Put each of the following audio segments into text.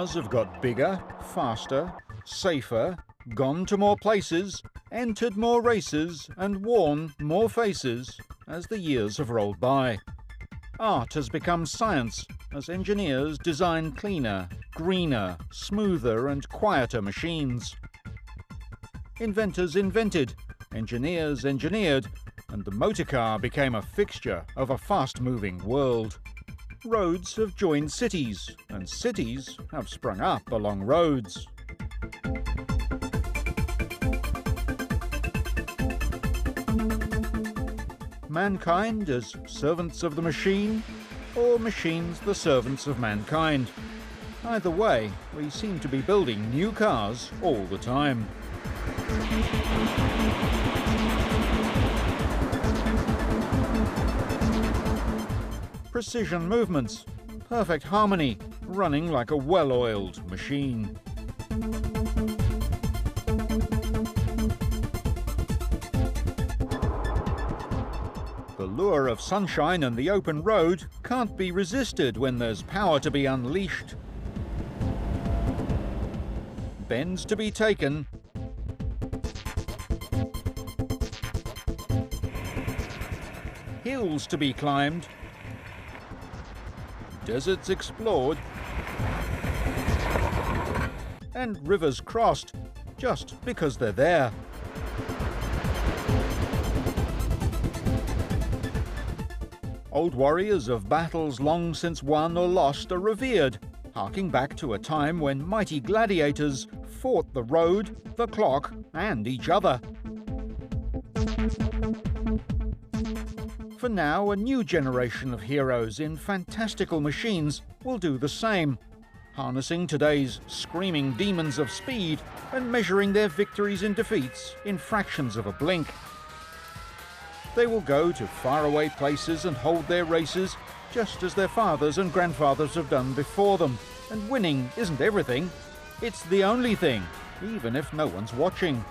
Cars have got bigger, faster, safer, gone to more places, entered more races and worn more faces as the years have rolled by. Art has become science as engineers design cleaner, greener, smoother and quieter machines. Inventors invented, engineers engineered, and the motorcar became a fixture of a fast-moving world. Roads have joined cities, and cities have sprung up along roads. Mankind as servants of the machine, or machines the servants of mankind. Either way, we seem to be building new cars all the time. Precision movements, perfect harmony, running like a well-oiled machine. The lure of sunshine and the open road can't be resisted when there's power to be unleashed. Bends to be taken, hills to be climbed, deserts explored, and rivers crossed just because they're there. Old warriors of battles long since won or lost are revered, harking back to a time when mighty gladiators fought the road, the clock, and each other. For now, a new generation of heroes in fantastical machines will do the same, harnessing today's screaming demons of speed and measuring their victories and defeats in fractions of a blink. They will go to faraway places and hold their races just as their fathers and grandfathers have done before them. And winning isn't everything, it's the only thing, even if no one's watching.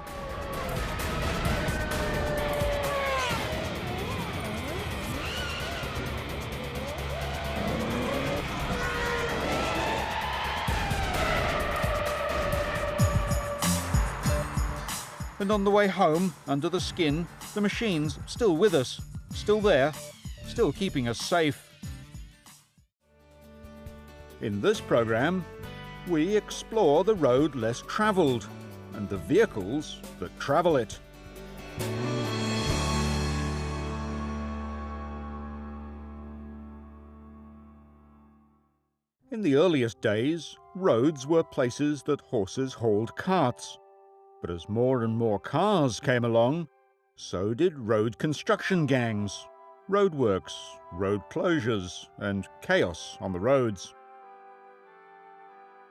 And on the way home, under the skin, the machine's still with us, still there, still keeping us safe. In this program, we explore the road less travelled and the vehicles that travel it. In the earliest days, roads were places that horses hauled carts. But as more and more cars came along, so did road construction gangs, roadworks, road closures, and chaos on the roads.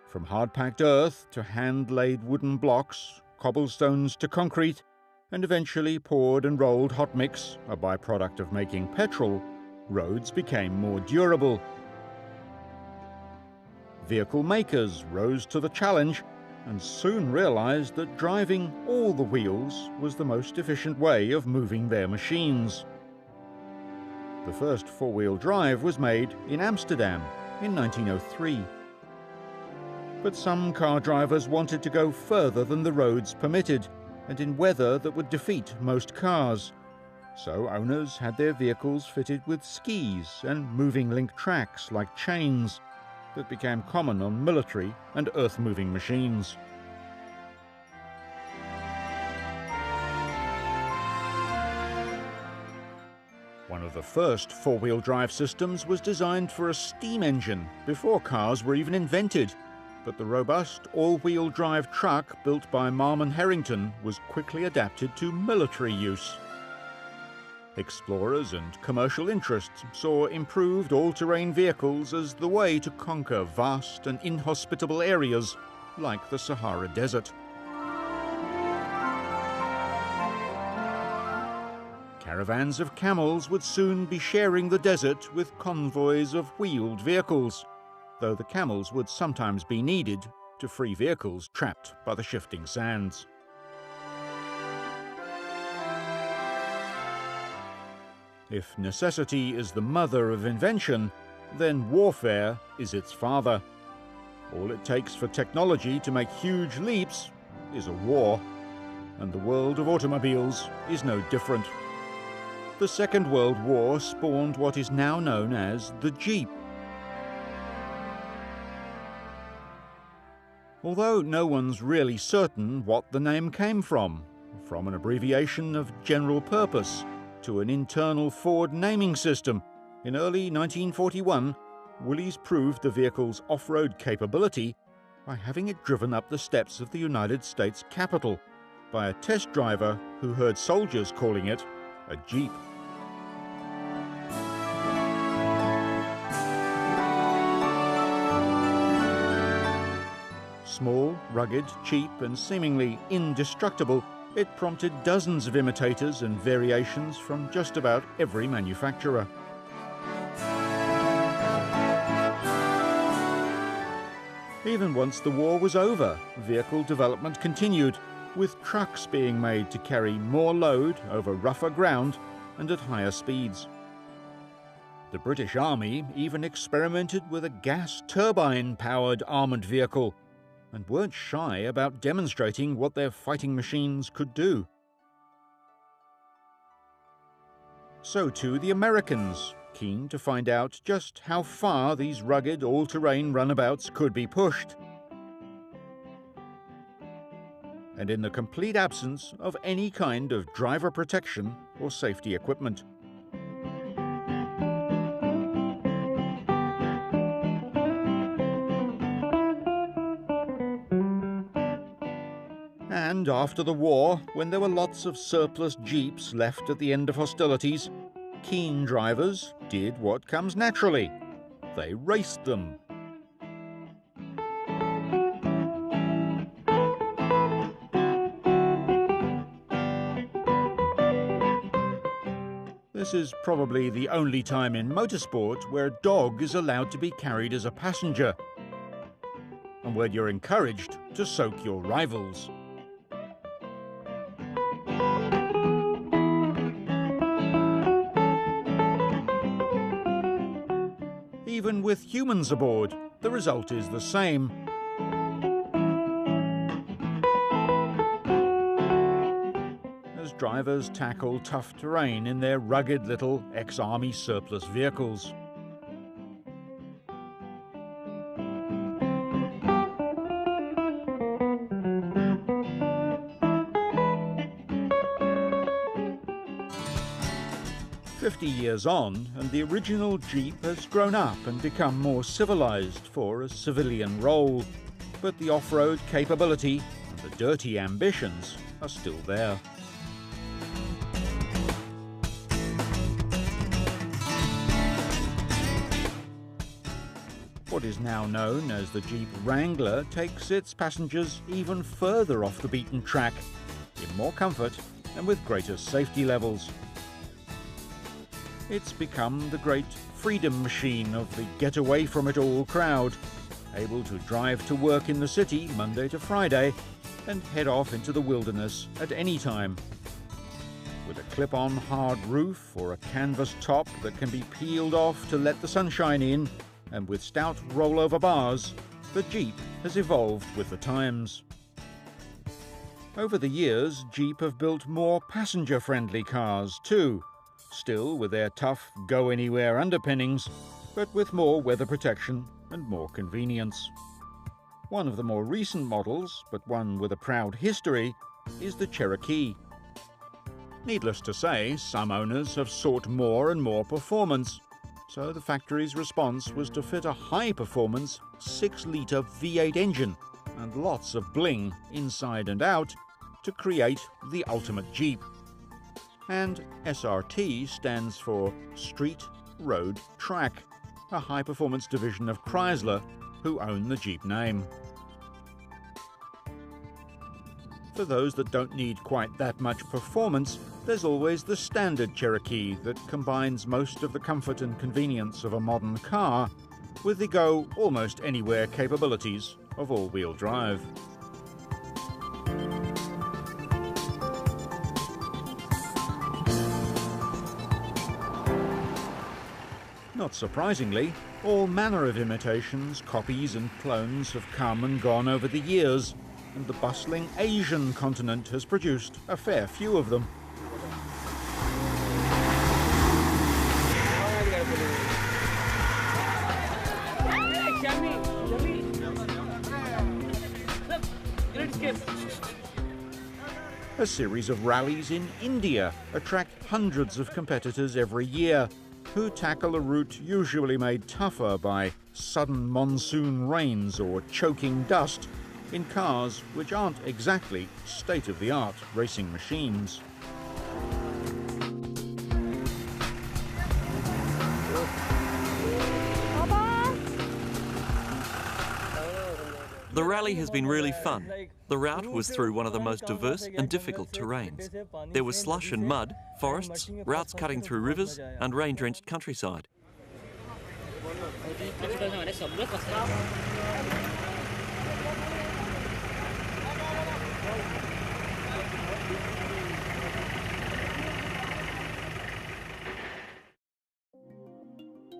From hard-packed earth to hand-laid wooden blocks, cobblestones to concrete, and eventually poured and rolled hot mix, a byproduct of making petrol, roads became more durable. Vehicle makers rose to the challenge and soon realized that driving all the wheels was the most efficient way of moving their machines. The first four-wheel drive was made in Amsterdam in 1903. But some car drivers wanted to go further than the roads permitted, and in weather that would defeat most cars. So owners had their vehicles fitted with skis and moving link tracks like chains that became common on military and earth-moving machines. One of the first four-wheel drive systems was designed for a steam engine before cars were even invented, but the robust all-wheel drive truck built by Marmon Harrington was quickly adapted to military use. Explorers and commercial interests saw improved all-terrain vehicles as the way to conquer vast and inhospitable areas like the Sahara Desert. Caravans of camels would soon be sharing the desert with convoys of wheeled vehicles, though the camels would sometimes be needed to free vehicles trapped by the shifting sands. If necessity is the mother of invention, then warfare is its father. All it takes for technology to make huge leaps is a war, and the world of automobiles is no different. The Second World War spawned what is now known as the Jeep. Although no one's really certain what the name came from an abbreviation of general purpose to an internal Ford naming system, in early 1941, Willys proved the vehicle's off-road capability by having it driven up the steps of the United States Capitol by a test driver who heard soldiers calling it a Jeep. Small, rugged, cheap, and seemingly indestructible, it prompted dozens of imitators and variations from just about every manufacturer. Even once the war was over, vehicle development continued, with trucks being made to carry more load over rougher ground and at higher speeds. The British Army even experimented with a gas turbine-powered armoured vehicle, and weren't shy about demonstrating what their fighting machines could do. So too the Americans, keen to find out just how far these rugged all-terrain runabouts could be pushed. And in the complete absence of any kind of driver protection or safety equipment. And after the war, when there were lots of surplus Jeeps left at the end of hostilities, keen drivers did what comes naturally. They raced them. This is probably the only time in motorsport where a dog is allowed to be carried as a passenger, and where you're encouraged to soak your rivals. Even with humans aboard, the result is the same. As drivers tackle tough terrain in their rugged little ex-army surplus vehicles. "50 years on, and the original Jeep has grown up and become more civilized for a civilian role, but the off-road capability and the dirty ambitions are still there. What is now known as the Jeep Wrangler takes its passengers even further off the beaten track, in more comfort and with greater safety levels. It's become the great freedom machine of the get-away-from-it-all crowd, able to drive to work in the city Monday to Friday and head off into the wilderness at any time. With a clip-on hard roof or a canvas top that can be peeled off to let the sunshine in, and with stout rollover bars, the Jeep has evolved with the times. Over the years, Jeep have built more passenger-friendly cars too, still with their tough go-anywhere underpinnings, but with more weather protection and more convenience. One of the more recent models, but one with a proud history, is the Cherokee. Needless to say, some owners have sought more and more performance, so the factory's response was to fit a high-performance 6-litre V8 engine and lots of bling inside and out to create the ultimate Jeep. And SRT stands for Street, Road, Track, a high-performance division of Chrysler, who own the Jeep name. For those that don't need quite that much performance, there's always the standard Cherokee that combines most of the comfort and convenience of a modern car with the go-almost-anywhere capabilities of all-wheel drive. Not surprisingly, all manner of imitations, copies and clones have come and gone over the years, and the bustling Asian continent has produced a fair few of them. A series of rallies in India attract hundreds of competitors every year, who tackle a route usually made tougher by sudden monsoon rains or choking dust in cars which aren't exactly state-of-the-art racing machines. The rally has been really fun. The route was through one of the most diverse and difficult terrains. There was slush and mud, forests, routes cutting through rivers, and rain-drenched countryside.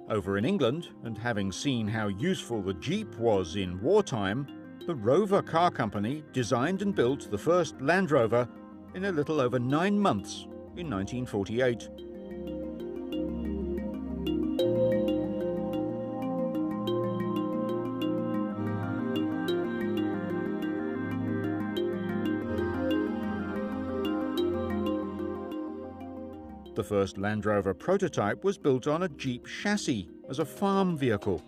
Over in England, and having seen how useful the Jeep was in wartime, the Rover car company designed and built the first Land Rover in a little over 9 months in 1948. The first Land Rover prototype was built on a Jeep chassis as a farm vehicle.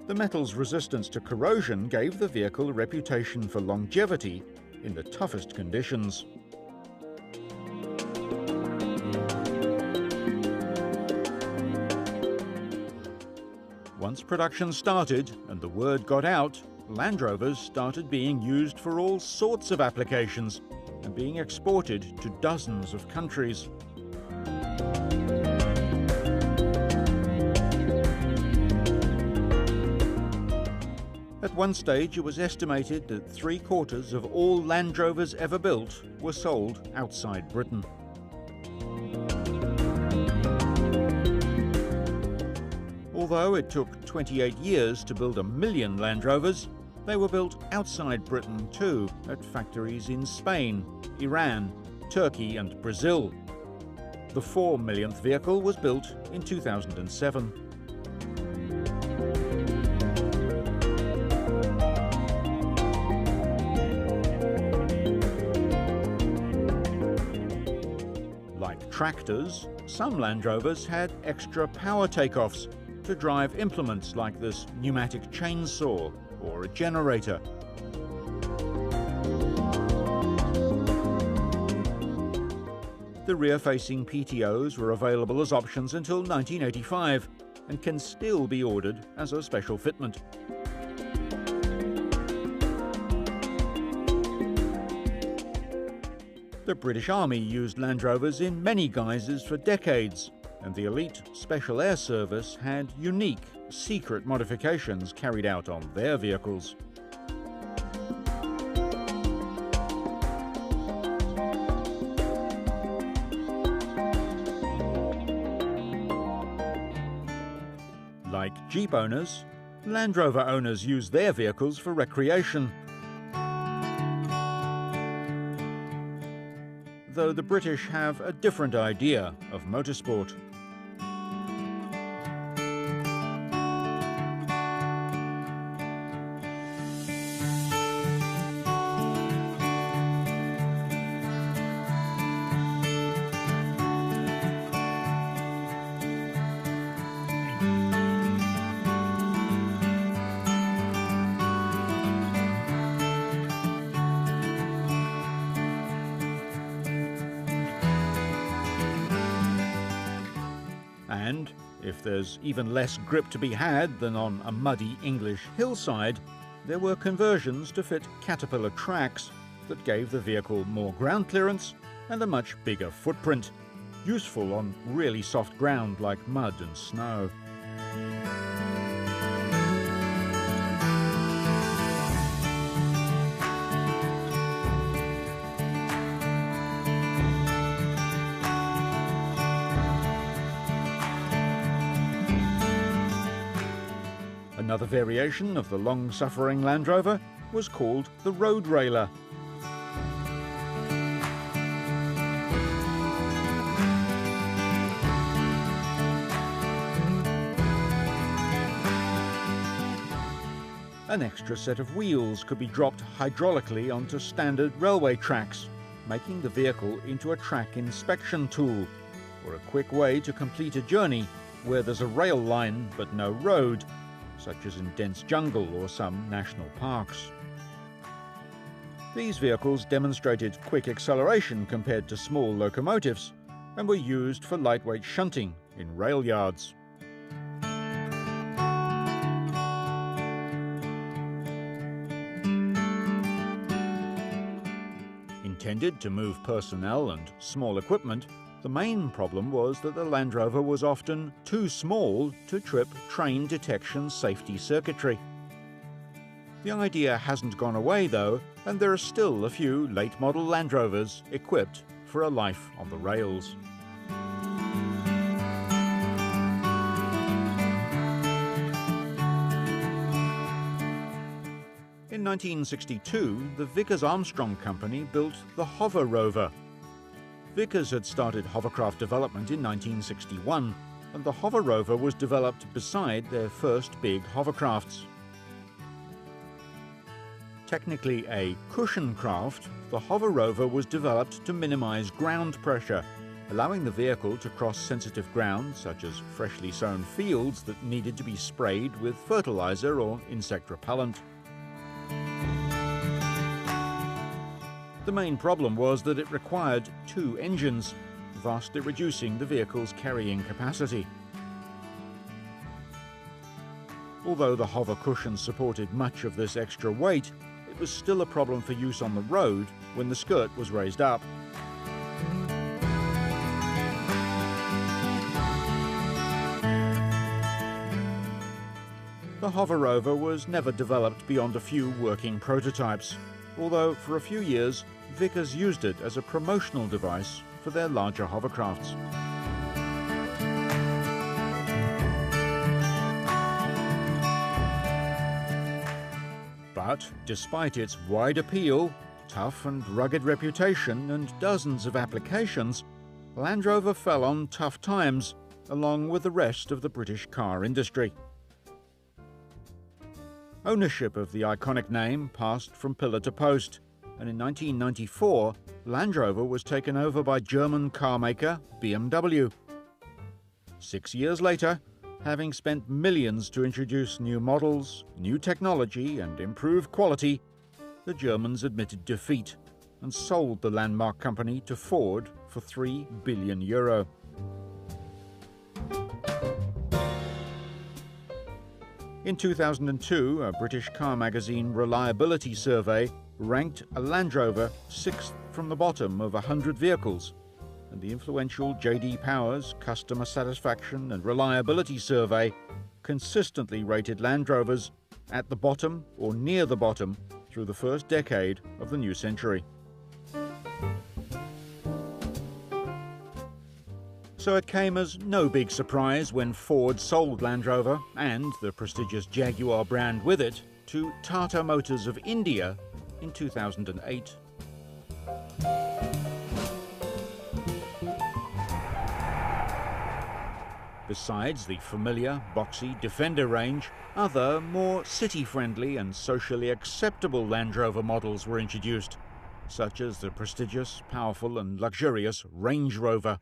The metal's resistance to corrosion gave the vehicle a reputation for longevity in the toughest conditions. Once production started and the word got out, Land Rovers started being used for all sorts of applications and being exported to dozens of countries. At one stage, it was estimated that 3/4 of all Land Rovers ever built were sold outside Britain. Although it took 28 years to build 1 million Land Rovers, they were built outside Britain too, at factories in Spain, Iran, Turkey and Brazil. The 4 millionth vehicle was built in 2007. Like tractors, some Land Rovers had extra power takeoffs to drive implements like this pneumatic chainsaw or a generator. The rear-facing PTOs were available as options until 1985 and can still be ordered as a special fitment. The British Army used Land Rovers in many guises for decades, and the elite Special Air Service had unique, secret modifications carried out on their vehicles. Like Jeep owners, Land Rover owners use their vehicles for recreation. Though the British have a different idea of motorsport. And if there's even less grip to be had than on a muddy English hillside, there were conversions to fit Caterpillar tracks that gave the vehicle more ground clearance and a much bigger footprint, useful on really soft ground like mud and snow. Another variation of the long-suffering Land Rover was called the road railer. An extra set of wheels could be dropped hydraulically onto standard railway tracks, making the vehicle into a track inspection tool, or a quick way to complete a journey where there's a rail line but no road, such as in dense jungle or some national parks. These vehicles demonstrated quick acceleration compared to small locomotives and were used for lightweight shunting in rail yards. Intended to move personnel and small equipment, the main problem was that the Land Rover was often too small to trip train detection safety circuitry. The idea hasn't gone away though, and there are still a few late-model Land Rovers equipped for a life on the rails. In 1962, the Vickers-Armstrong Company built the Hover Rover. Vickers had started hovercraft development in 1961, and the Hover Rover was developed beside their first big hovercrafts. Technically a cushion craft, the Hover Rover was developed to minimize ground pressure, allowing the vehicle to cross sensitive ground such as freshly sown fields that needed to be sprayed with fertilizer or insect repellent. The main problem was that it required two engines, vastly reducing the vehicle's carrying capacity. Although the hover cushion supported much of this extra weight, it was still a problem for use on the road when the skirt was raised up. The Hover Rover was never developed beyond a few working prototypes, although for a few years Vickers used it as a promotional device for their larger hovercrafts. But despite its wide appeal, tough and rugged reputation, and dozens of applications, Land Rover fell on tough times, along with the rest of the British car industry. Ownership of the iconic name passed from pillar to post, and in 1994, Land Rover was taken over by German carmaker BMW. 6 years later, having spent millions to introduce new models, new technology, and improved quality, the Germans admitted defeat and sold the landmark company to Ford for €3 billion. In 2002, a British car magazine reliability survey ranked a Land Rover 6th from the bottom of 100 vehicles, and the influential J.D. Power's Customer Satisfaction and Reliability Survey consistently rated Land Rovers at the bottom or near the bottom through the first decade of the new century. So it came as no big surprise when Ford sold Land Rover, and the prestigious Jaguar brand with it, to Tata Motors of India in 2008. Besides the familiar, boxy Defender range, other, more city-friendly and socially acceptable Land Rover models were introduced, such as the prestigious, powerful and luxurious Range Rover.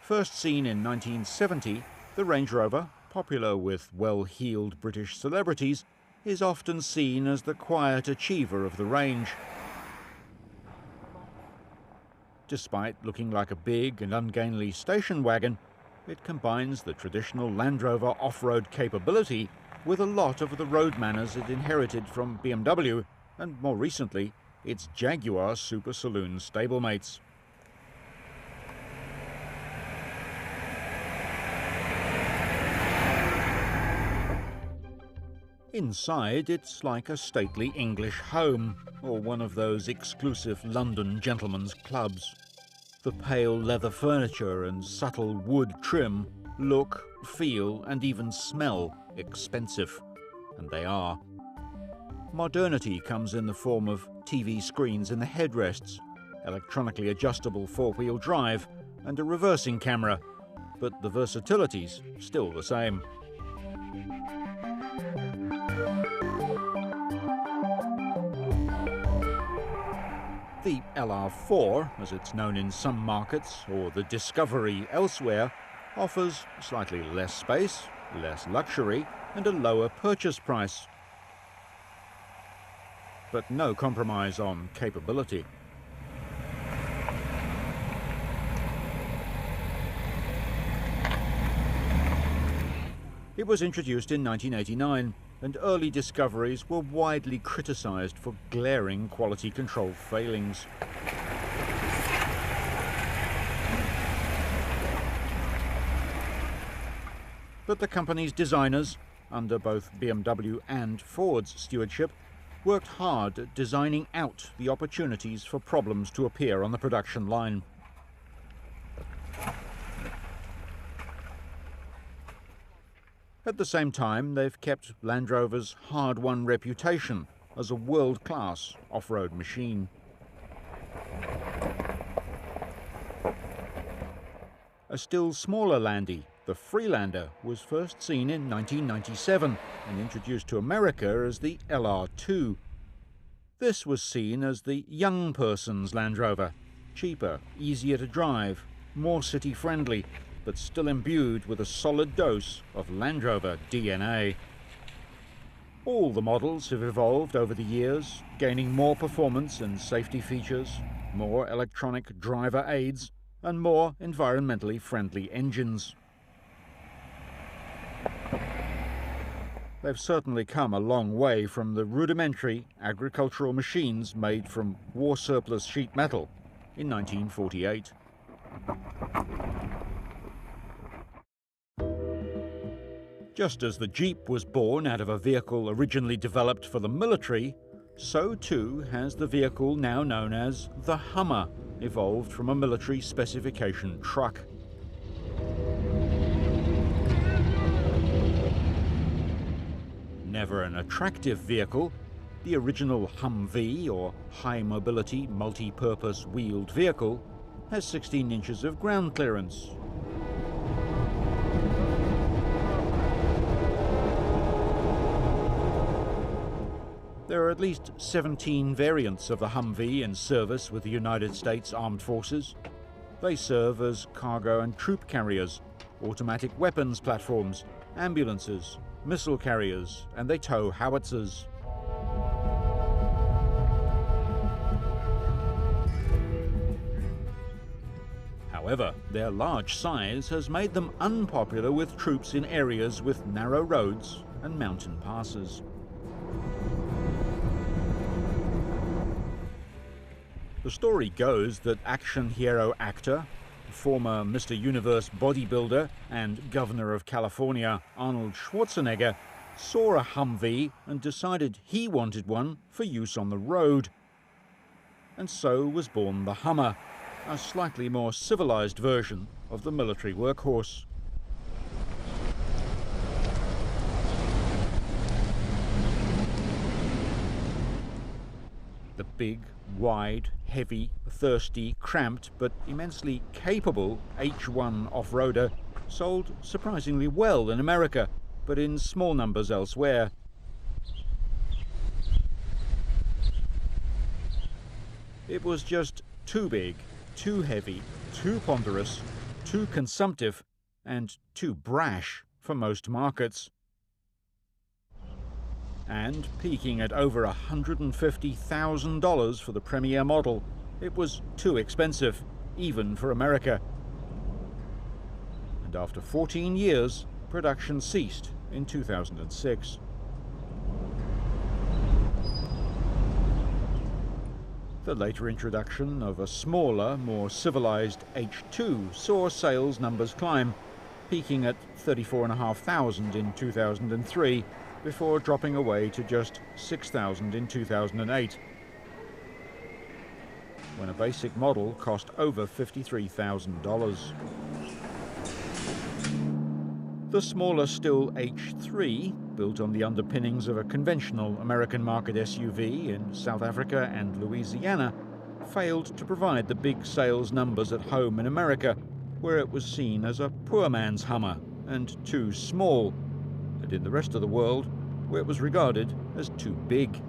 First seen in 1970, the Range Rover, popular with well-heeled British celebrities, is often seen as the quiet achiever of the range. Despite looking like a big and ungainly station wagon, it combines the traditional Land Rover off-road capability with a lot of the road manners it inherited from BMW and, more recently, its Jaguar Super Saloon stablemates. Inside, it's like a stately English home, or one of those exclusive London gentlemen's clubs. The pale leather furniture and subtle wood trim look, feel, and even smell expensive, and they are. Modernity comes in the form of TV screens in the headrests, electronically adjustable four-wheel drive, and a reversing camera, but the versatility's still the same. The LR4, as it's known in some markets, or the Discovery elsewhere, offers slightly less space, less luxury, and a lower purchase price. But no compromise on capability. It was introduced in 1989, and early Discoveries were widely criticised for glaring quality control failings. But the company's designers, under both BMW and Ford's stewardship, worked hard at designing out the opportunities for problems to appear on the production line. At the same time, they've kept Land Rover's hard-won reputation as a world-class off-road machine. A still smaller Landy, the Freelander, was first seen in 1997 and introduced to America as the LR2. This was seen as the young person's Land Rover, cheaper, easier to drive, more city-friendly, but still imbued with a solid dose of Land Rover DNA. All the models have evolved over the years, gaining more performance and safety features, more electronic driver aids, and more environmentally friendly engines. They've certainly come a long way from the rudimentary agricultural machines made from war surplus sheet metal in 1948. Just as the Jeep was born out of a vehicle originally developed for the military, so too has the vehicle now known as the Hummer evolved from a military specification truck. Never an attractive vehicle, the original Humvee, or High Mobility Multi-Purpose Wheeled Vehicle, has 16 inches of ground clearance. There are at least 17 variants of the Humvee in service with the United States Armed Forces. They serve as cargo and troop carriers, automatic weapons platforms, ambulances, missile carriers, and they tow howitzers. However, their large size has made them unpopular with troops in areas with narrow roads and mountain passes. The story goes that action hero actor, former Mr. Universe bodybuilder and Governor of California Arnold Schwarzenegger saw a Humvee and decided he wanted one for use on the road. And so was born the Hummer, a slightly more civilized version of the military workhorse. The big, wide, heavy, thirsty, cramped, but immensely capable H1 off-roader sold surprisingly well in America, but in small numbers elsewhere. It was just too big, too heavy, too ponderous, too consumptive, and too brash for most markets. And peaking at over $150,000 for the premier model, it was too expensive, even for America. And after 14 years, production ceased in 2006. The later introduction of a smaller, more civilized H2 saw sales numbers climb, peaking at 34,500 in 2003, before dropping away to just 6,000 in 2008. when a basic model cost over $53,000. The smaller Still H3, built on the underpinnings of a conventional American market SUV in South Africa and Louisiana, failed to provide the big sales numbers at home in America, where it was seen as a poor man's Hummer and too small, and in the rest of the world, where it was regarded as too big.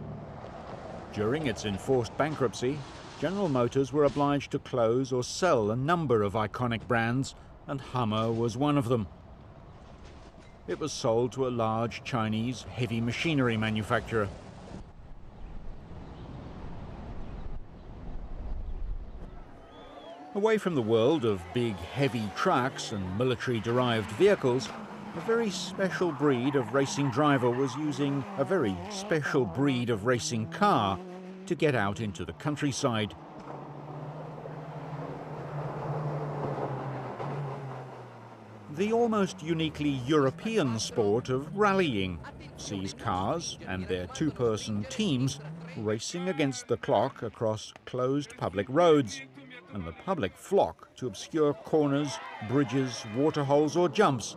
During its enforced bankruptcy, General Motors were obliged to close or sell a number of iconic brands, and Hummer was one of them. It was sold to a large Chinese heavy machinery manufacturer. Away from the world of big, heavy trucks and military-derived vehicles, a very special breed of racing driver was using a very special breed of racing car to get out into the countryside. The almost uniquely European sport of rallying sees cars and their two-person teams racing against the clock across closed public roads, and the public flock to obscure corners, bridges, waterholes or jumps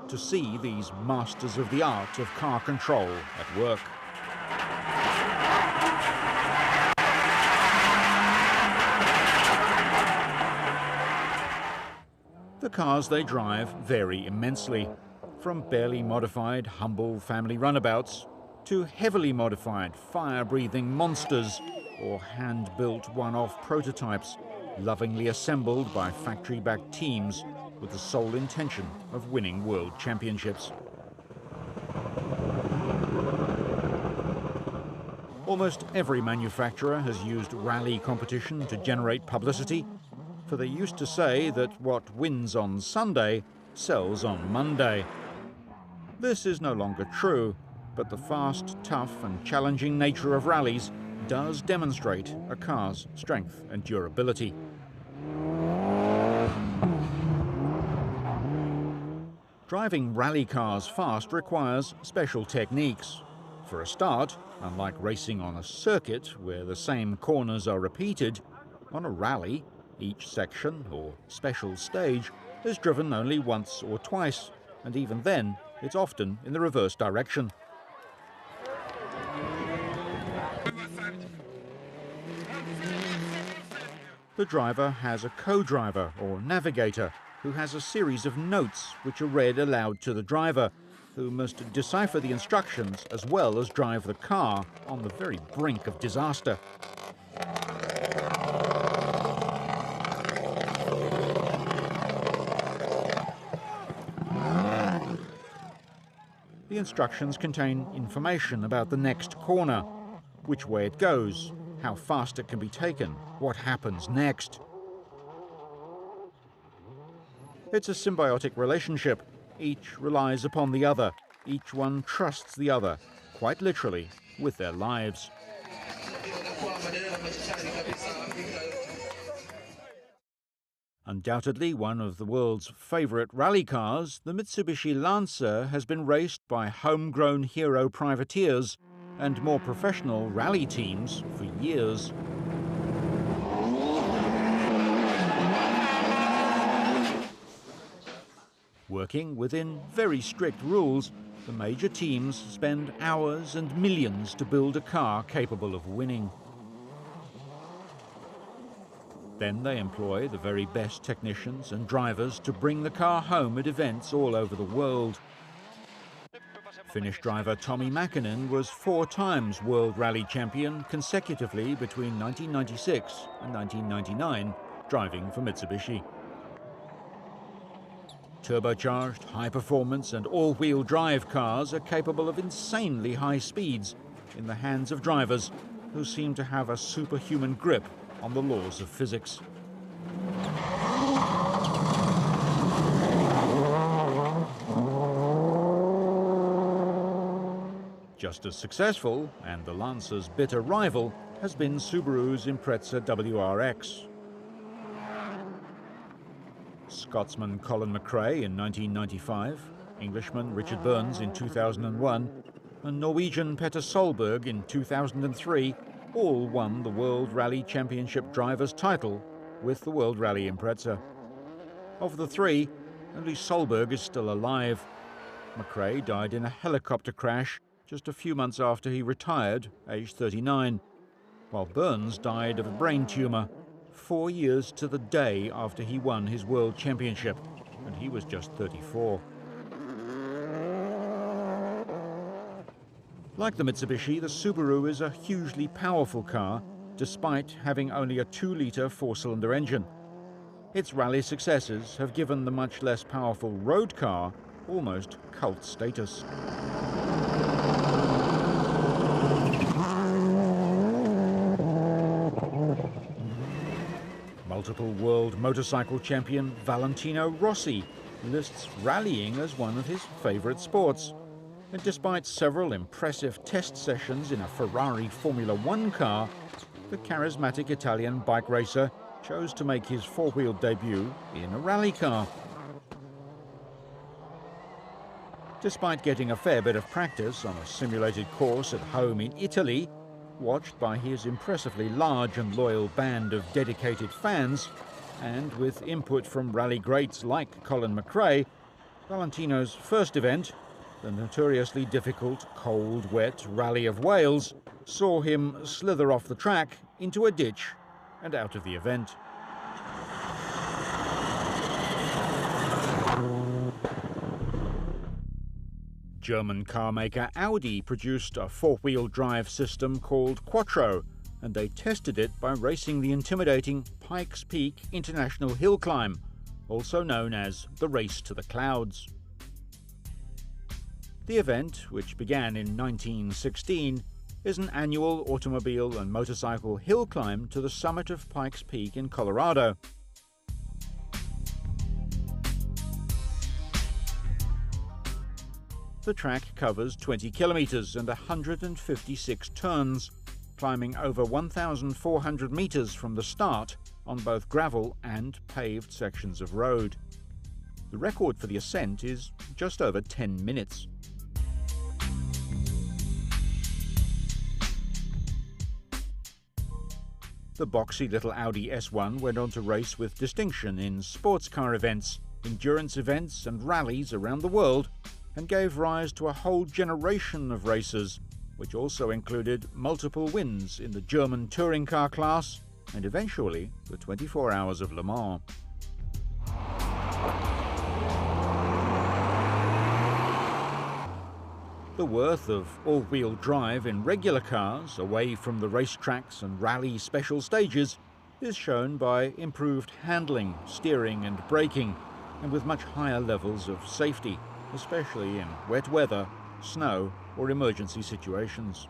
to see these masters of the art of car control at work. The cars they drive vary immensely, from barely modified, humble family runabouts to heavily modified, fire-breathing monsters or hand-built one-off prototypes, lovingly assembled by factory-backed teams with the sole intention of winning world championships. Almost every manufacturer has used rally competition to generate publicity, for they used to say that what wins on Sunday sells on Monday. This is no longer true, but the fast, tough and challenging nature of rallies does demonstrate a car's strength and durability. Driving rally cars fast requires special techniques. For a start, unlike racing on a circuit where the same corners are repeated, on a rally, each section or special stage is driven only once or twice, and even then, it's often in the reverse direction. The driver has a co-driver or navigator who has a series of notes which are read aloud to the driver, who must decipher the instructions as well as drive the car on the very brink of disaster. The instructions contain information about the next corner, which way it goes, how fast it can be taken, what happens next. It's a symbiotic relationship. Each relies upon the other. Each one trusts the other, quite literally, with their lives. Undoubtedly one of the world's favourite rally cars, the Mitsubishi Lancer has been raced by homegrown hero privateers and more professional rally teams for years. Working within very strict rules, the major teams spend hours and millions to build a car capable of winning. Then they employ the very best technicians and drivers to bring the car home at events all over the world. Finnish driver Tommi Mäkinen was 4 times World Rally Champion consecutively between 1996 and 1999, driving for Mitsubishi. Turbocharged, high-performance and all-wheel drive cars are capable of insanely high speeds in the hands of drivers who seem to have a superhuman grip on the laws of physics. Just as successful, and the Lancer's bitter rival, has been Subaru's Impreza WRX. Scotsman Colin McRae in 1995, Englishman Richard Burns in 2001, and Norwegian Petter Solberg in 2003 all won the World Rally Championship Drivers' title with the World Rally Impreza. Of the three, only Solberg is still alive. McRae died in a helicopter crash just a few months after he retired, aged 39, while Burns died of a brain tumour 4 years to the day after he won his World Championship, and he was just 34. Like the Mitsubishi, the Subaru is a hugely powerful car, despite having only a 2-litre 4-cylinder engine. Its rally successes have given the much less powerful road car almost cult status. Multiple world motorcycle champion Valentino Rossi lists rallying as one of his favourite sports. And despite several impressive test sessions in a Ferrari Formula One car, the charismatic Italian bike racer chose to make his four-wheel debut in a rally car. Despite getting a fair bit of practice on a simulated course at home in Italy, watched by his impressively large and loyal band of dedicated fans, and with input from rally greats like Colin McRae, Valentino's first event, the notoriously difficult, cold, wet Rally of Wales, saw him slither off the track into a ditch and out of the event. German carmaker Audi produced a four-wheel drive system called Quattro, and they tested it by racing the intimidating Pikes Peak International Hill Climb, also known as the Race to the Clouds. The event, which began in 1916, is an annual automobile and motorcycle hill climb to the summit of Pikes Peak in Colorado. The track covers 20 kilometers and 156 turns, climbing over 1,400 meters from the start on both gravel and paved sections of road. The record for the ascent is just over 10 minutes. The boxy little Audi S1 went on to race with distinction in sports car events, endurance events and rallies around the world, and gave rise to a whole generation of racers, which also included multiple wins in the German touring car class and eventually the 24 Hours of Le Mans. The worth of all-wheel drive in regular cars, away from the racetracks and rally special stages, is shown by improved handling, steering and braking, and with much higher levels of safety, especially in wet weather, snow or emergency situations.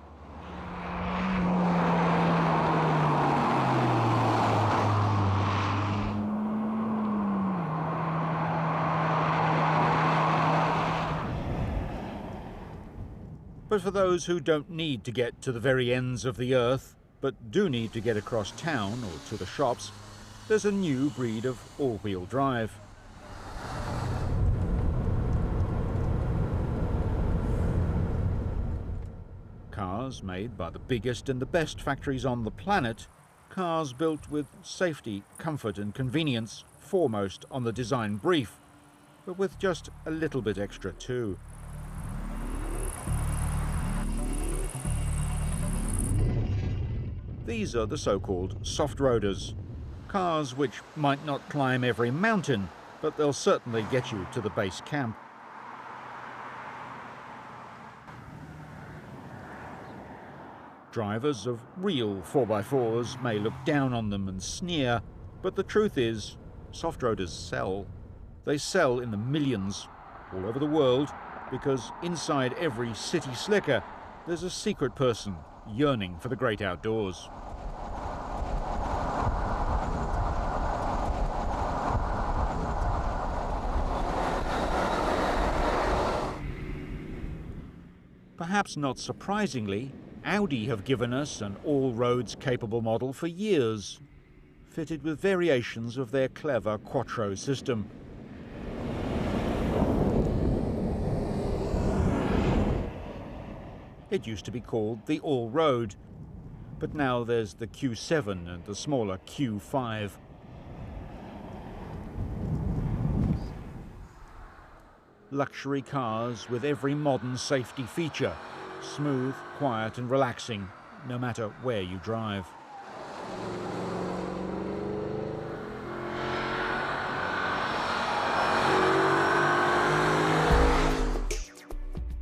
But for those who don't need to get to the very ends of the earth, but do need to get across town or to the shops, there's a new breed of all-wheel drive. Cars made by the biggest and the best factories on the planet, cars built with safety, comfort and convenience foremost on the design brief, but with just a little bit extra too. These are the so-called soft-roaders, cars which might not climb every mountain, but they'll certainly get you to the base camp. Drivers of real 4x4s may look down on them and sneer, but the truth is, soft-roaders sell. They sell in the millions all over the world because inside every city slicker there's a secret person yearning for the great outdoors. Perhaps not surprisingly, Audi have given us an all-roads capable model for years, fitted with variations of their clever Quattro system. It used to be called the All-Road, But now there's the Q7 and the smaller Q5. Luxury cars with every modern safety feature. Smooth, quiet and relaxing, no matter where you drive.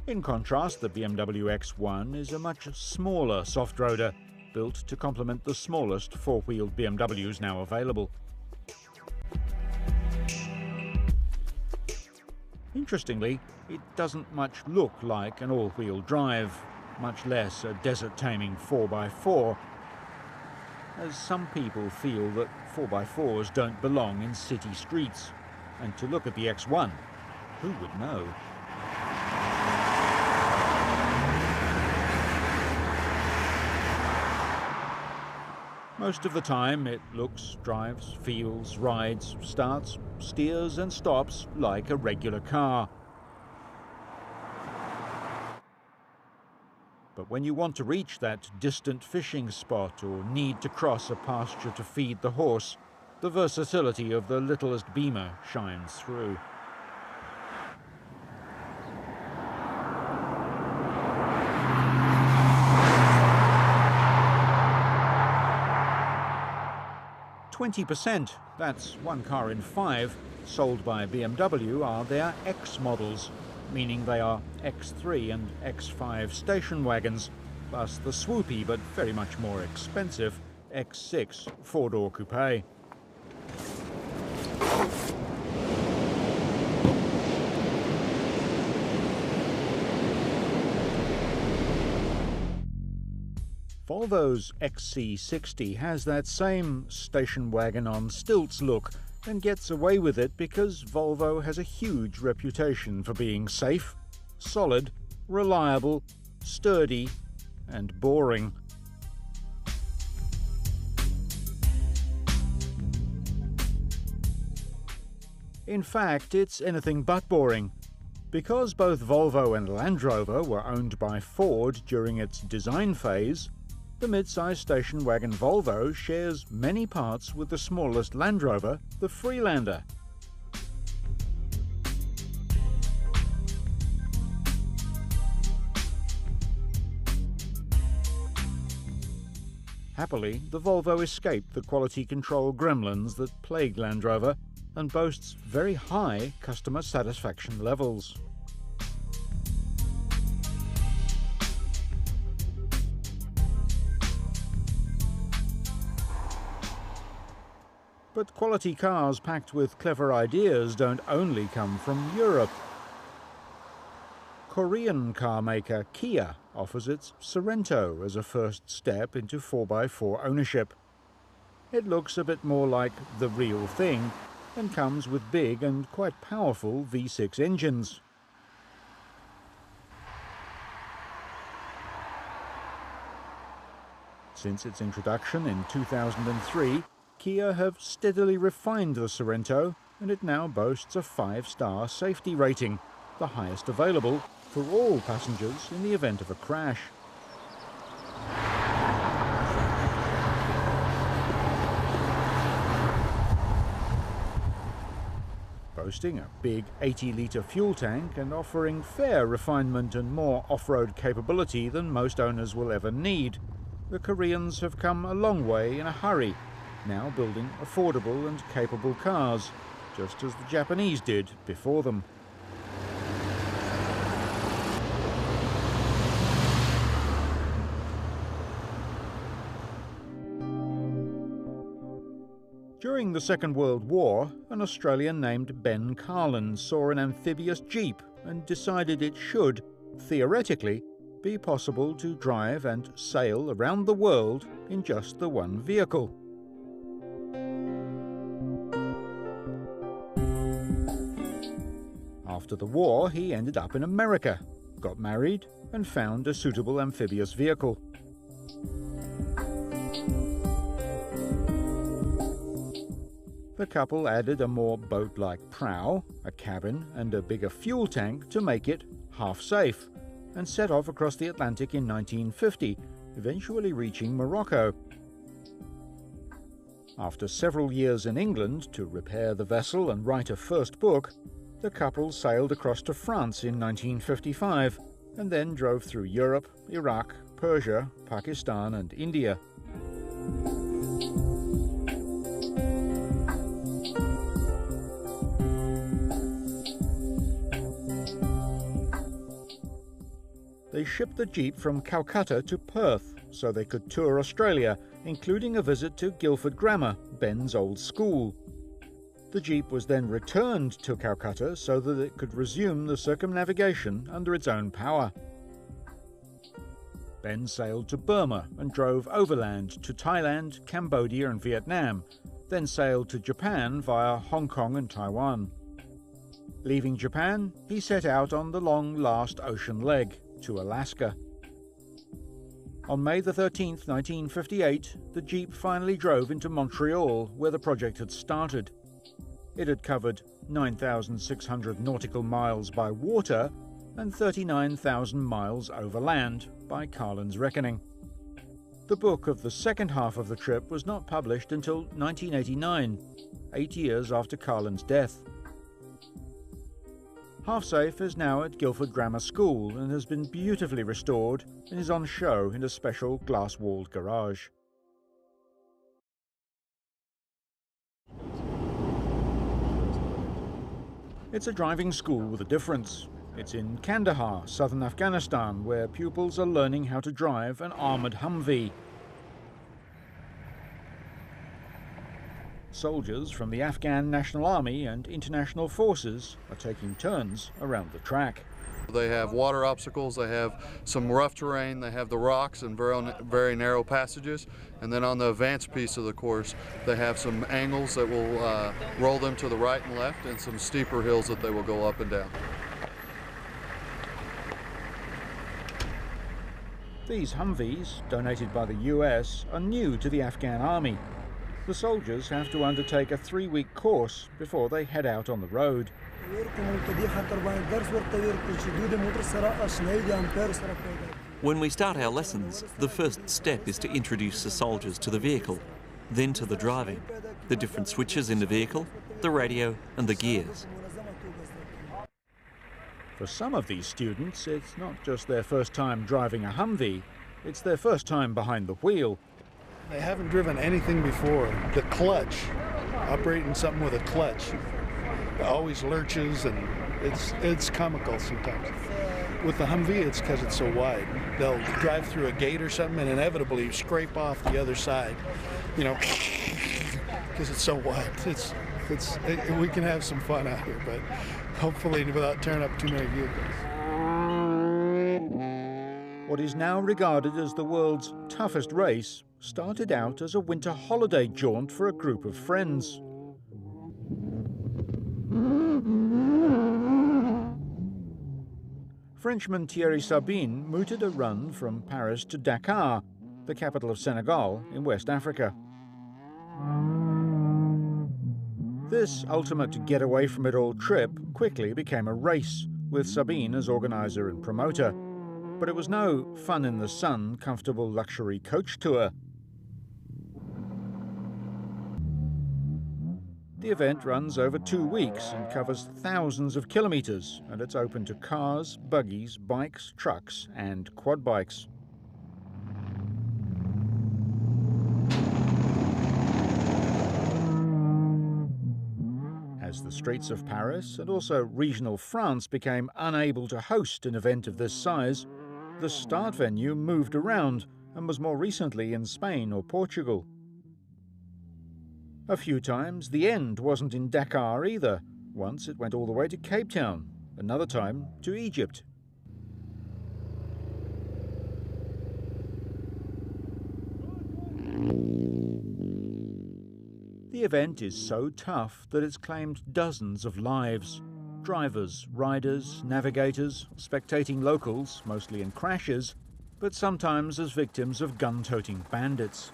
In contrast, the Bmw X1 is a much smaller soft-roader, built to complement the smallest four-wheeled BMWs now available. Interestingly, it doesn't much look like an all-wheel drive, much less a desert-taming 4x4, as some people feel that 4x4s don't belong in city streets. And to look at the X1, who would know? Most of the time it looks, drives, feels, rides, starts, steers and stops like a regular car. But when you want to reach that distant fishing spot or need to cross a pasture to feed the horse, the versatility of the littlest Beamer shines through. %, that's one car in 5, sold by BMW are their X models, meaning they are X3 and X5 station wagons, plus the swoopy but very much more expensive X6 four-door coupe. Volvo's XC60 has that same station wagon on stilts look and gets away with it because Volvo has a huge reputation for being safe, solid, reliable, sturdy and boring. In fact, it's anything but boring. Because both Volvo and Land Rover were owned by Ford during its design phase, the mid-size station wagon Volvo shares many parts with the smallest Land Rover, the Freelander. Happily, the Volvo escaped the quality control gremlins that plague Land Rover and boasts very high customer satisfaction levels. But quality cars packed with clever ideas don't only come from Europe. Korean car maker Kia offers its Sorento as a first step into 4x4 ownership. It looks a bit more like the real thing and comes with big and quite powerful V6 engines. Since its introduction in 2003, Kia have steadily refined the Sorento, and it now boasts a 5-star safety rating, the highest available for all passengers in the event of a crash. Boasting a big 80-litre fuel tank and offering fair refinement and more off-road capability than most owners will ever need, the Koreans have come a long way in a hurry, now building affordable and capable cars, just as the Japanese did before them. During the Second World War, an Australian named Ben Carlin saw an amphibious Jeep and decided it should, theoretically, be possible to drive and sail around the world in just the one vehicle. After the war, he ended up in America, got married, and found a suitable amphibious vehicle. The couple added a more boat-like prow, a cabin, and a bigger fuel tank to make it half safe, and set off across the Atlantic in 1950 eventually reaching Morocco. After several years in England to repair the vessel and write a first book, the couple sailed across to France in 1955 and then drove through Europe, Iraq, Persia, Pakistan and India. They shipped the Jeep from Calcutta to Perth so they could tour Australia, including a visit to Guildford Grammar, Ben's old school. The Jeep was then returned to Calcutta so that it could resume the circumnavigation under its own power. Ben sailed to Burma and drove overland to Thailand, Cambodia and Vietnam, then sailed to Japan via Hong Kong and Taiwan. Leaving Japan, he set out on the long last ocean leg to Alaska. On May the 13th, 1958, the Jeep finally drove into Montreal, where the project had started. It had covered 9,600 nautical miles by water and 39,000 miles over land, by Carlin's reckoning. The book of the second half of the trip was not published until 1989, 8 years after Carlin's death. Half-Safe is now at Guildford Grammar School and has been beautifully restored and is on show in a special glass-walled garage. It's a driving school with a difference. It's in Kandahar, southern Afghanistan, where pupils are learning how to drive an armoured Humvee. Soldiers from the Afghan National Army and international forces are taking turns around the track. They have water obstacles, they have some rough terrain, they have the rocks and very narrow passages, and then on the advanced piece of the course they have some angles that will roll them to the right and left, and some steeper hills that they will go up and down. These Humvees, donated by the US, are new to the Afghan army. The soldiers have to undertake a 3-week course before they head out on the road. When we start our lessons, the first step is to introduce the soldiers to the vehicle, then to the driving, the different switches in the vehicle, the radio and the gears. For some of these students, it's not just their first time driving a Humvee, it's their first time behind the wheel. They haven't driven anything before. The clutch, operating something with a clutch, it always lurches, and it's comical sometimes. With the Humvee, it's because it's so wide. They'll drive through a gate or something and inevitably scrape off the other side, you know, because it's so wide. We can have some fun out here, but hopefully without tearing up too many vehicles. What is now regarded as the world's toughest race started out as a winter holiday jaunt for a group of friends. Frenchman Thierry Sabine mooted a run from Paris to Dakar, the capital of Senegal in West Africa. This ultimate get-away-from-it-all trip quickly became a race, with Sabine as organizer and promoter. But it was no fun-in-the-sun, comfortable luxury coach tour. The event runs over 2 weeks and covers thousands of kilometers, and it's open to cars, buggies, bikes, trucks, and quad bikes. As the streets of Paris and also regional France became unable to host an event of this size, the start venue moved around and was more recently in Spain or Portugal. A few times the end wasn't in Dakar either. Once it went all the way to Cape Town, another time to Egypt. The event is so tough that it's claimed dozens of lives. Drivers, riders, navigators, spectating locals, mostly in crashes, but sometimes as victims of gun-toting bandits.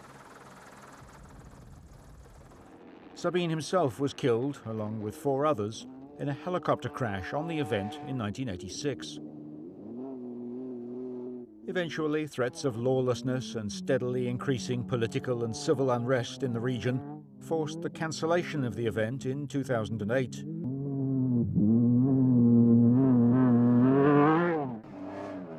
Sabine himself was killed, along with 4 others, in a helicopter crash on the event in 1986. Eventually, threats of lawlessness and steadily increasing political and civil unrest in the region forced the cancellation of the event in 2008.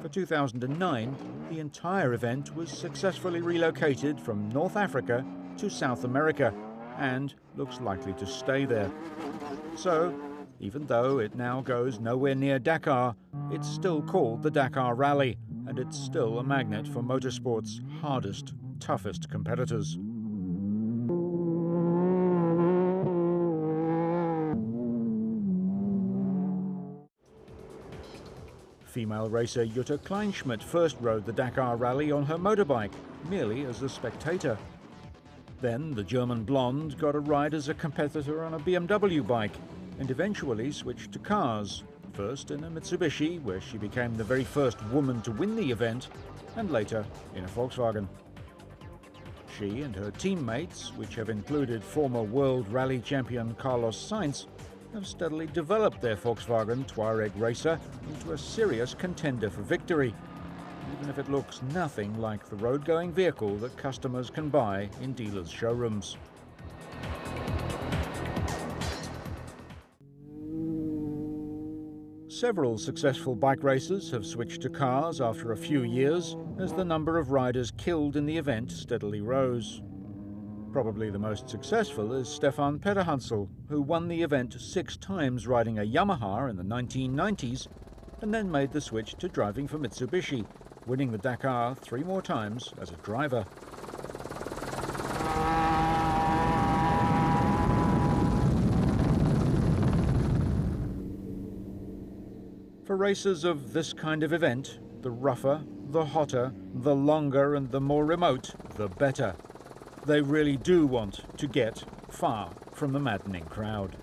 For 2009, the entire event was successfully relocated from North Africa to South America and looks likely to stay there. So, even though it now goes nowhere near Dakar, it's still called the Dakar Rally, and it's still a magnet for motorsport's hardest, toughest competitors. Female racer Jutta Kleinschmidt first rode the Dakar Rally on her motorbike, merely as a spectator. Then the German blonde got a ride as a competitor on a BMW bike, and eventually switched to cars, first in a Mitsubishi, where she became the very first woman to win the event, and later in a Volkswagen. She and her teammates, which have included former World Rally champion Carlos Sainz, have steadily developed their Volkswagen Touareg racer into a serious contender for victory, even if it looks nothing like the road-going vehicle that customers can buy in dealers' showrooms. Several successful bike racers have switched to cars after a few years as the number of riders killed in the event steadily rose. Probably the most successful is Stefan Petterhansel, who won the event 6 times riding a Yamaha in the 1990s and then made the switch to driving for Mitsubishi, winning the Dakar 3 more times as a driver. For racers of this kind of event, the rougher, the hotter, the longer and the more remote, the better. They really do want to get far from the maddening crowd.